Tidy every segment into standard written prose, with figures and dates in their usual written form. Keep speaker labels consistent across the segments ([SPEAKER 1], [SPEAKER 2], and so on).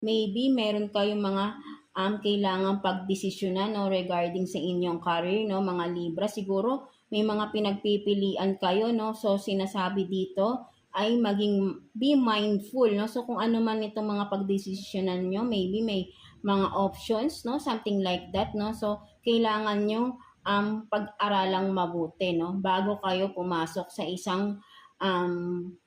[SPEAKER 1] maybe meron kayong mga kailangan pagdesisyonan, no, regarding sa inyong career, no, mga Libra. Siguro may mga pinagpipilian kayo, no. So sinasabi dito ay be mindful, no. So kung ano man itong mga pagdesisyonan nyo, maybe may mga options, no, something like that, no. So kailangan nyo pag-aralang mabuti, no, bago kayo pumasok sa isang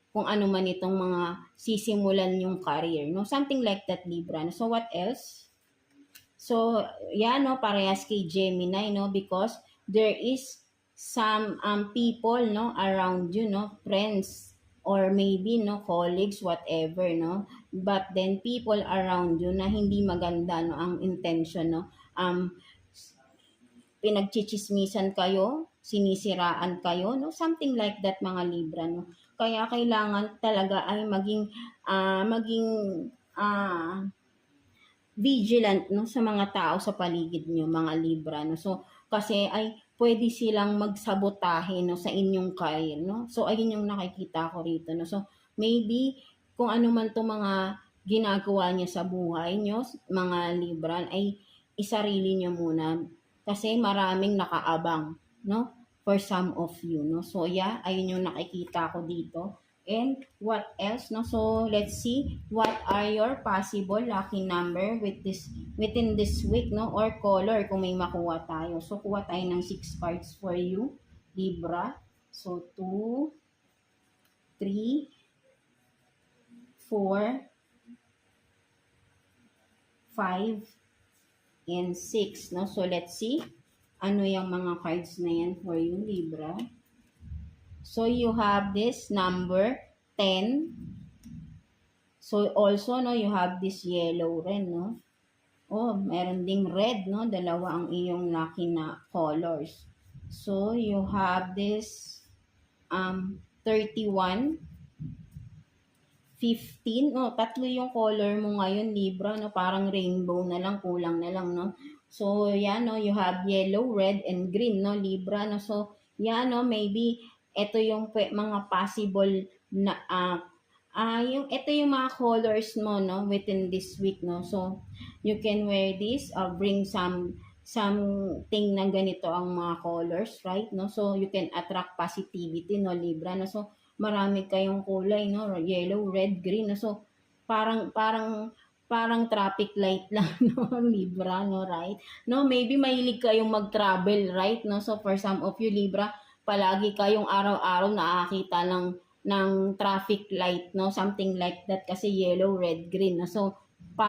[SPEAKER 1] kung ano man itong mga sisimulan yung career, no, something like that, Libra. So what else? So yeah, no, parehas kay Gemini, no, because there is some people, no, around you, no, friends or maybe, no, colleagues, whatever, no, but then people around you na hindi maganda, no, ang intention, no, pinagchichismisan kayo, sinisiraan kayo, no, something like that, mga Libra, no. Kaya kailangan talaga ay maging vigilant, no, sa mga tao sa paligid nyo, mga Libra, no. So kasi ay pwede silang magsabotahe, no, sa inyong career, no. So ayun yung nakikita ko rito, no. So maybe kung ano man to mga ginagawa niya sa buhay nyo, mga Libra, ay isarili nyo muna kasi maraming nakaabang, no, for some of you, no. So yeah, ayun yung nakikita ko dito. And what else, no? So let's see what are your possible lucky number within this week, no, or color kung may makuha tayo. So kuha tayo ng 6 cards for you, Libra. So 2, 3, 4, 5, and 6, no. So let's see ano yung mga cards na yan for you, Libra. So you have this number 10. So also, no, you have this yellow rin, no. Oh, meron ding red, no. Dalawa ang iyong lucky na colors. So you have this 31, 15. Oh, tatlo yung color mo ngayon, Libra, no. Parang rainbow na lang, kulang na lang, no. So yan, no, you have yellow, red, and green, no, Libra, no. So yan, no, maybe ito yung mga possible na ito yung mga colors mo, no, within this week, no. So you can wear this, bring something na ganito ang mga colors, right, no. So you can attract positivity, no, Libra, no. So marami kayong kulay, no, yellow, red, green, no. So parang traffic light lang, no, Libra, no, right? No, maybe mahilig kayong mag-travel, right? No, so for some of you, Libra, palagi kayong araw-araw nakakita ng traffic light, no, something like that kasi yellow, red, green, no. So